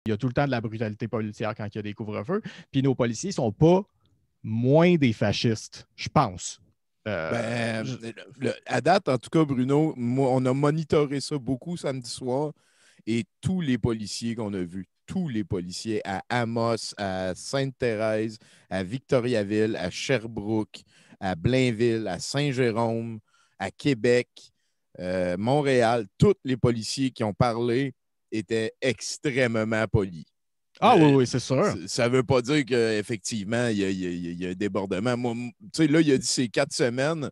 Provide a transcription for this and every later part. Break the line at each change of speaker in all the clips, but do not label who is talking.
y a tout le temps de la brutalité policière quand il y a des couvre-feux. Puis nos policiers sont pas moins des fascistes, je pense.
Ben, à date, en tout cas, Bruno, moi, on a monitoré ça beaucoup samedi soir et tous les policiers qu'on a vus, tous les policiers à Amos, à Sainte-Thérèse, à Victoriaville, à Sherbrooke, à Blainville, à Saint-Jérôme, à Québec, Montréal, tous les policiers qui ont parlé étaient extrêmement polis.
Ah oui, oui, c'est sûr.
Ça ne veut pas dire qu'effectivement, il y a un débordement. Moi, tu sais, là, il a dit c'est 4 semaines.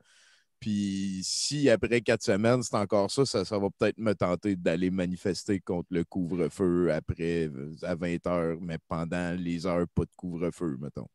Puis si après 4 semaines, c'est encore ça, ça va peut-être me tenter d'aller manifester contre le couvre-feu après à 20 heures, mais pendant les heures pas de couvre-feu, mettons.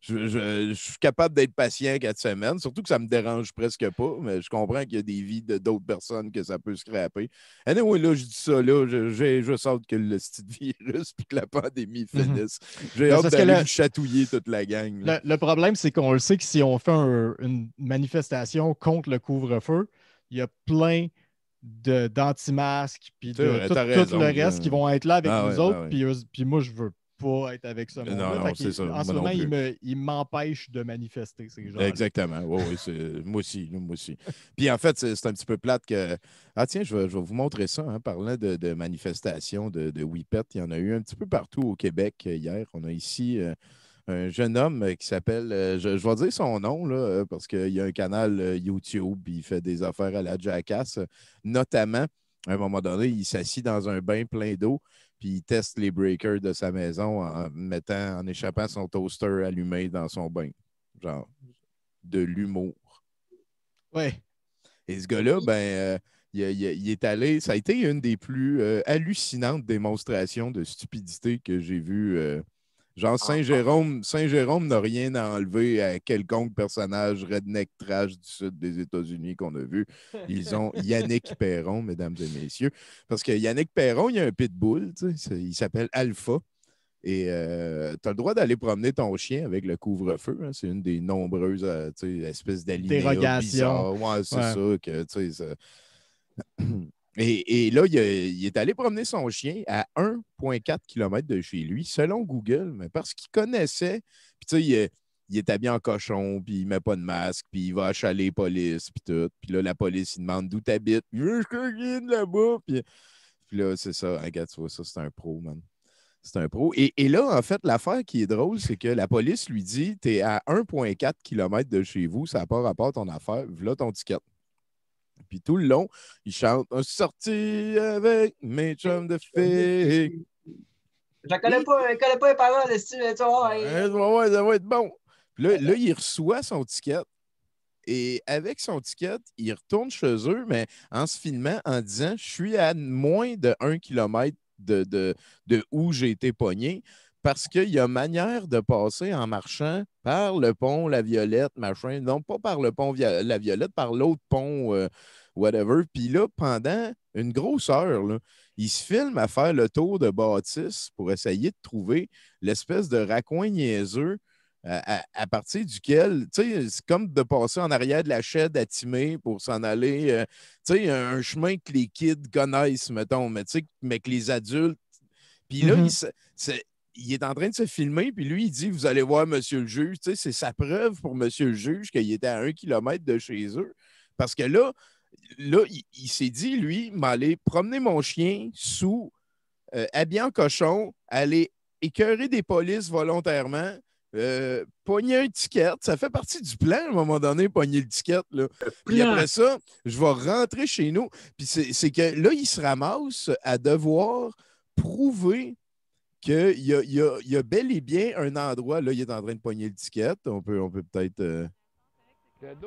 Je suis capable d'être patient 4 semaines, surtout que ça me dérange presque pas, mais je comprends qu'il y a des vies d'autres personnes que ça peut scraper. Anyway, là, je dis ça, là, je sens que le petit virus puis que la pandémie finisse. J'ai
Mais
hâte
c'est parce que
d'aller me chatouiller toute la gang.
le problème, c'est qu'on le sait que si on fait une manifestation contre le couvre-feu, il y a plein d'anti-masques puis
C'est
de
vrai,
tout,
t'as
tout le
raison.
reste qui vont être là avec
Ah
nous
ouais,
autres.
ah ouais.
Puis moi, je veux pas être avec ce
Non,
monde-là.
non, c'est ça.
En ce
Moi non
moment,
plus.
ils m'empêchent de manifester, ces gens-là.
Exactement. Oui, oui, moi aussi, moi aussi. Puis en fait, c'est un petit peu plate que. Ah tiens, je vais vous montrer ça, hein, parlant de manifestations de Whippet. Il y en a eu un petit peu partout au Québec hier. On a ici un jeune homme qui s'appelle, je vais dire son nom, là, parce qu'il y a un canal YouTube, puis il fait des affaires à la Jackass. Notamment, à un moment donné, il s'assit dans un bain plein d'eau, puis il teste les breakers de sa maison en échappant son toaster allumé dans son bain. Genre, de l'humour.
Ouais.
Et ce gars-là, ben, il est allé. Ça a été une des plus hallucinantes démonstrations de stupidité que j'ai vues. Genre, Saint-Jérôme n'a rien à enlever à quelconque personnage redneck trash du sud des États-Unis qu'on a vu. Ils ont Yannick Perron, mesdames et messieurs. Parce que Yannick Perron, il y a un pitbull, il s'appelle Alpha. Et tu as le droit d'aller promener ton chien avec le couvre-feu. Hein. C'est une des nombreuses espèces d'alinéas
Dérogation.
bizarres. Ouais, c'est
Ouais.
ça que et là, il est allé promener son chien à 1,4 km de chez lui, selon Google, mais parce qu'il connaissait. Puis tu sais, il est habillé en cochon, puis il met pas de masque, puis il va achaler la police, puis tout. Puis là, la police, il demande d'où t'habites. Je viens de là-bas. Puis là, c'est ça. Regarde, tu vois, ça, c'est un pro, man. C'est un pro. Et là, en fait, l'affaire qui est drôle, c'est que la police lui dit t'es à 1,4 km de chez vous, ça n'a pas rapport à ton affaire, voilà ton ticket. Puis tout le long, il chante un sorti avec mes chums de filles.
Je connais pas les paroles, tu vois.
Ouais, ça va être bon. Puis là, il reçoit son ticket. Et avec son ticket, il retourne chez eux, mais en se filmant, en disant je suis à moins de 1 km de où j'ai été pogné, parce qu'il y a manière de passer en marchant par le pont La Violette, machin. Non, pas par le pont La Violette, par l'autre pont, whatever. Puis là, pendant une grosse heure, là, il se filme à faire le tour de bâtisse pour essayer de trouver l'espèce de raccoin niaiseux à partir duquel, tu sais, c'est comme de passer en arrière de la chaîne à Timé pour s'en aller, tu sais, un chemin que les kids connaissent, mettons, mais tu sais, mais que les adultes. Puis là, il est en train de se filmer, puis lui, il dit, vous allez voir monsieur le juge, tu sais, c'est sa preuve pour monsieur le juge qu'il était à 1 km de chez eux. Parce que là il s'est dit, lui, m'aller promener mon chien habillé en cochon, aller écœurer des polices volontairement, pogner un ticket. Ça fait partie du plan, à un moment donné, pogner le ticket. Là. Puis après ça, je vais rentrer chez nous. Puis c'est que là, il se ramasse à devoir prouver qu'il y a bel et bien un endroit. Là, il est en train de pogner le ticket. On peut peut-être.
Le 12-03-82.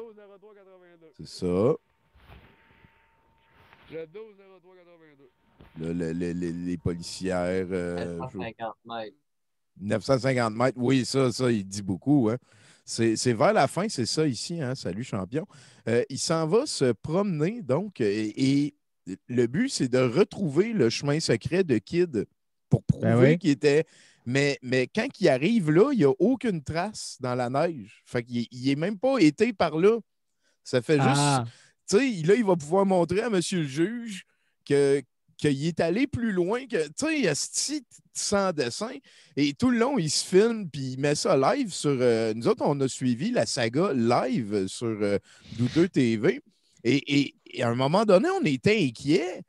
C'est ça.
Le 12-03-82.
Là, les policières.
950 mètres.
950 mètres, oui, ça, il dit beaucoup. Hein. C'est vers la fin, c'est ça ici. Hein. Salut, champion. Il s'en va se promener, donc, et le but, c'est de retrouver le chemin secret de Kid pour prouver qu'il était. Mais quand il arrive là, il n'y a aucune trace dans la neige. Fait qu'il n'est même pas été par là. Ça fait juste. Tu sais, là, il va pouvoir montrer à monsieur le juge que qu'il est allé plus loin que, tu sais, asti, sans dessin. Et tout le long, il se filme puis il met ça live sur. Nous autres, on a suivi la saga live sur Douteux TV. Et à un moment donné, on était inquiets.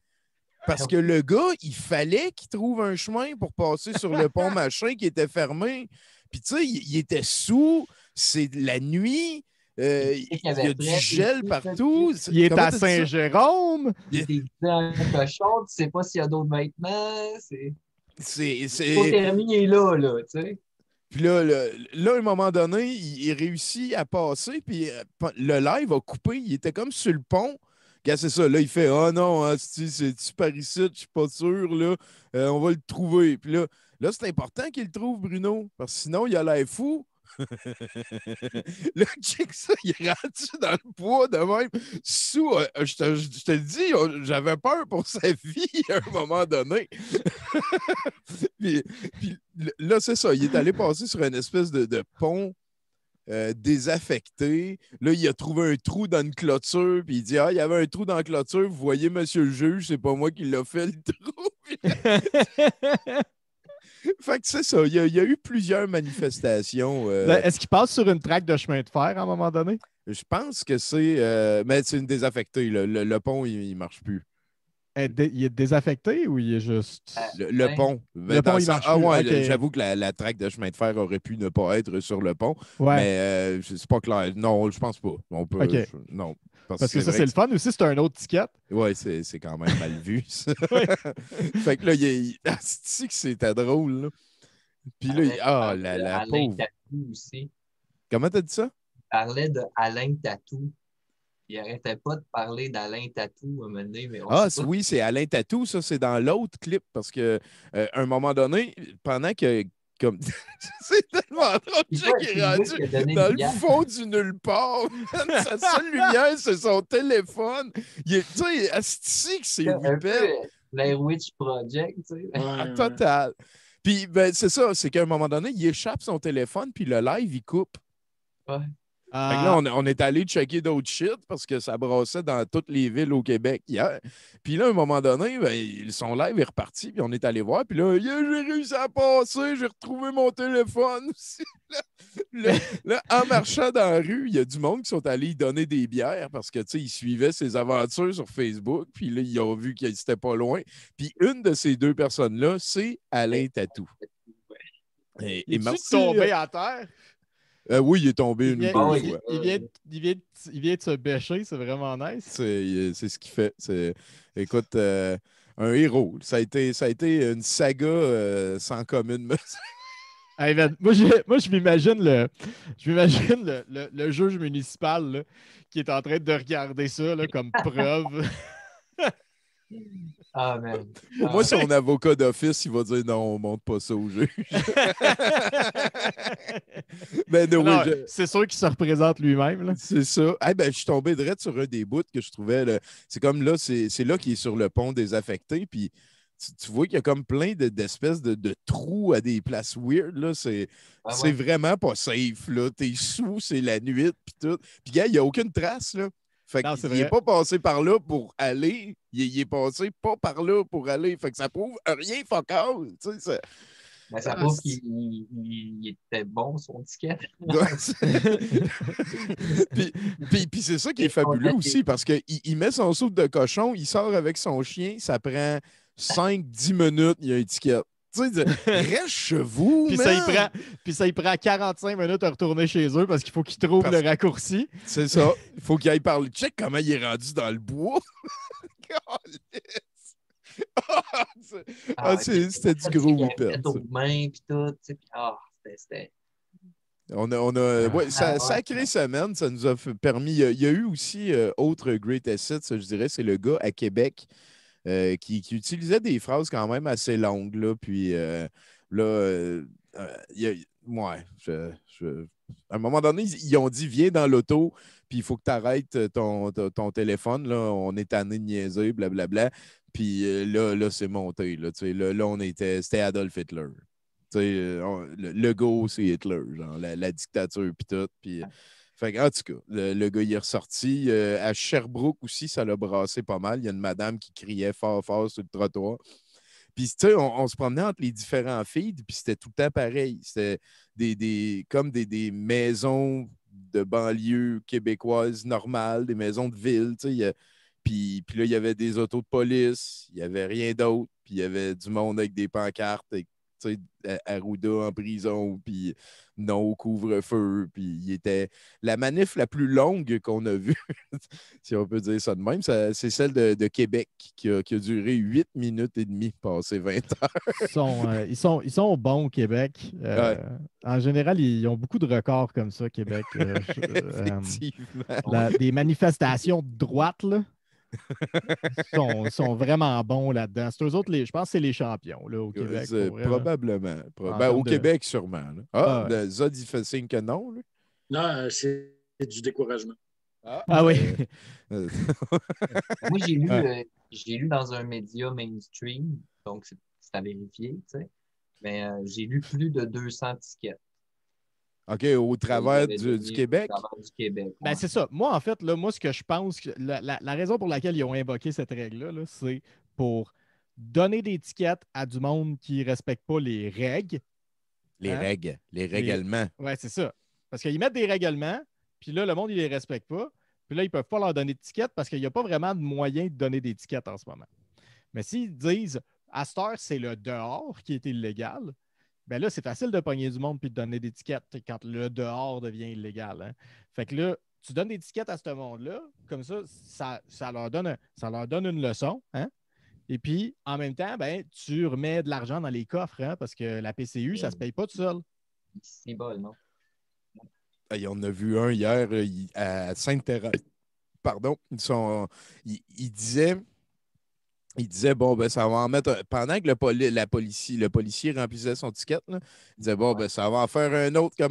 Parce que le gars, il fallait qu'il trouve un chemin pour passer sur le pont machin qui était fermé. Puis, tu sais, il était sous, c'est la nuit, il y a du gel partout.
Il est
Comment
à
t'as dit ça?
Saint-Jérôme.
Il est un cochon, tu sais pas s'il y a d'autres vêtements.
C'est.
L'hypothermie est là, tu sais.
Puis là, à un moment donné, il réussit à passer, puis le live a coupé. Il était comme sur le pont. Regarde, c'est ça. Là, il fait oh non, c'est-tu par ici, je suis pas sûr, là. On va le trouver. Puis là c'est important qu'il le trouve, Bruno, parce que sinon, il a l'air fou. Là, check ça, il est rendu dans le bois de même. Sous, je te le dis, j'avais peur pour sa vie à un moment donné. puis là, c'est ça, il est allé passer sur une espèce de pont désaffecté. Là, il a trouvé un trou dans une clôture, puis il dit ah, il y avait un trou dans la clôture, vous voyez, monsieur le juge, c'est pas moi qui l'a fait, le trou. Fait que c'est ça, il y a eu plusieurs manifestations.
Est-ce qu'il passe sur une traque de chemin de fer à un moment donné?
Je pense que c'est. Mais c'est une désaffectée. Le pont, il ne marche plus.
Il est désaffecté ou il est juste.
Le pont.
Le pont, il marche plus.
Ouais,
Okay.
j'avoue que la traque de chemin de fer aurait pu ne pas être sur le pont.
Ouais.
Mais c'est pas clair. Non, je pense pas. On peut.
Okay.
Non.
Parce que ça, c'est le fun aussi, c'est un autre ticket.
Oui, c'est quand même mal vu, ça. Fait que là, c'est que c'était drôle, là. Puis là, la pauvre.
Tatou aussi.
Comment t'as dit ça?
Il parlait de Alain Tatou. Il arrêtait pas de parler d'Alain Tatou à un moment donné, mais
oui, c'est Alain Tatou, ça, c'est dans l'autre clip, parce que un moment donné, pendant que. Comme... c'est tellement drôle, qu'il est rendu dans le fond du nulle part. Sa seule lumière, c'est son téléphone. Tu sais, asti que c'est whippet.
Blair Witch Project, tu sais.
Total. Puis, ben, c'est ça, c'est qu'à un moment donné, il échappe son téléphone, puis le live, il coupe.
Ouais.
Fait que là, on est allé checker d'autres shit parce que ça brassait dans toutes les villes au Québec hier. Puis là, à un moment donné, ben, son live est reparti, puis on est allé voir. Puis là, j'ai réussi à passer, j'ai retrouvé mon téléphone aussi. Là, en marchant dans la rue, il y a du monde qui sont allés y donner des bières parce que, tu sais, ils suivaient ses aventures sur Facebook. Puis là, ils ont vu qu'il n'était pas loin. Puis une de ces deux personnes-là, c'est Alain Tatou.
Et merci, tombé à terre?
Oui, il est tombé une fois.
Il vient de se bêcher, c'est vraiment nice.
C'est ce qu'il fait. Écoute, un héros. Ça a été une saga sans commune mesure.
Hey man, moi, je m'imagine le juge municipal là, qui est en train de regarder ça là, comme preuve.
Ah, man.
Moi, son avocat d'office, il va dire non, on ne montre pas ça au juge. Ben,
non, c'est sûr qu'il se représente lui-même.
C'est ça. Hey, ben, je suis tombé direct sur un des bouts que je trouvais. C'est comme là, c'est là qu'il est sur le pont désaffecté. Puis tu vois qu'il y a comme plein d'espèces de trous à des places weird. Là. C'est vraiment pas safe. T'es sous, c'est la nuit. Puis tout. Puis, gars, il n'y a aucune trace. Là. Fait qu'il n'est pas passé par là pour aller. Il est passé pas par là pour aller. Fait que ça prouve rien focal.
Ben, ça prouve qu'il était bon, son ticket.
puis c'est ça qui est fabuleux aussi, parce qu'il met son soupe de cochon, il sort avec son chien, ça prend 5-10 minutes, il y a un ticket. Reste chez vous,
puis ça, il prend 45 minutes à retourner chez eux parce qu'il faut qu'il trouve le raccourci.
C'est ça. Il faut qu'il aille parler. Check comment il est rendu dans le bois. C'était du gros whippet. Sacrée semaine, ça nous a permis. Il y a eu aussi autre Great Assets, je dirais, c'est le gars à Québec qui utilisait des phrases quand même assez longues. Là, puis à un moment donné, ils ont dit viens dans l'auto, puis il faut que tu arrêtes ton téléphone. Là, on est tanné de niaiser, blablabla. Puis là, c'est monté. Là, c'était Adolf Hitler. Le go, c'est Hitler, genre la dictature, puis tout. Puis Fait que, en tout cas, le gars, il est ressorti. À Sherbrooke aussi, ça l'a brassé pas mal. Il y a une madame qui criait fort, fort sur le trottoir. Puis, tu sais, on se promenait entre les différents feeds, puis c'était tout le temps pareil. C'était comme des maisons de banlieue québécoises normales, des maisons de ville, tu sais. Puis là, il y avait des autos de police, il n'y avait rien d'autre, puis il y avait du monde avec des pancartes, tu sais, Arruda en prison, puis non au couvre-feu, puis il était la manif la plus longue qu'on a vue, si on peut dire ça de même, c'est celle de Québec qui a duré 8 minutes et demie, passé 20 heures.
Ils sont bons au Québec.
Ouais.
En général, ils ont beaucoup de records comme ça, Québec.
Effectivement.
Des manifestations de droite, là, sont vraiment bons là-dedans. C'est eux autres, je pense que c'est les champions là, au Québec. Pour vrai, là.
Probablement.
En
Ben, au
termes de-
Québec, sûrement. Là.
Ah, ouais.
Le Zod, il fait signe que non. Là.
Non, c'est du découragement.
Ah oui.
Moi,
Ouais.
j'ai lu dans un média mainstream, donc c'est à vérifier, tu sais, mais j'ai lu plus de 200 tickets.
OK, au travers du Québec.
Au travers du Québec.
Ben,
Ouais.
c'est ça. Moi, en fait, là, moi, ce que je pense, la raison pour laquelle ils ont invoqué cette règle-là, là, c'est pour donner des tickets à du monde qui ne respecte pas les règles.
Les
Hein?
règles, les règlements.
Ouais, c'est ça. Parce qu'ils mettent des règlements, puis là, le monde, il les respecte pas. Puis là, ils ne peuvent pas leur donner de tickets parce qu'il n'y a pas vraiment de moyen de donner des tickets en ce moment. Mais s'ils disent, à cette heure, c'est le dehors qui est illégal, ben là, c'est facile de pogner du monde puis de donner des tickets quand le dehors devient illégal. Hein. Fait que là, tu donnes des tickets à ce monde-là, comme ça leur donne une leçon. Hein? Et puis, en même temps, ben, tu remets de l'argent dans les coffres, hein, parce que la PCU, ça ne se paye pas tout seul.
C'est bol, non?
Hey, on a vu un hier à Sainte-Thérèse. Pardon. Il disait, bon, ben, ça va en mettre. Pendant que le policier remplissait son ticket, là, il disait, bon, ben, ça va en faire un autre comme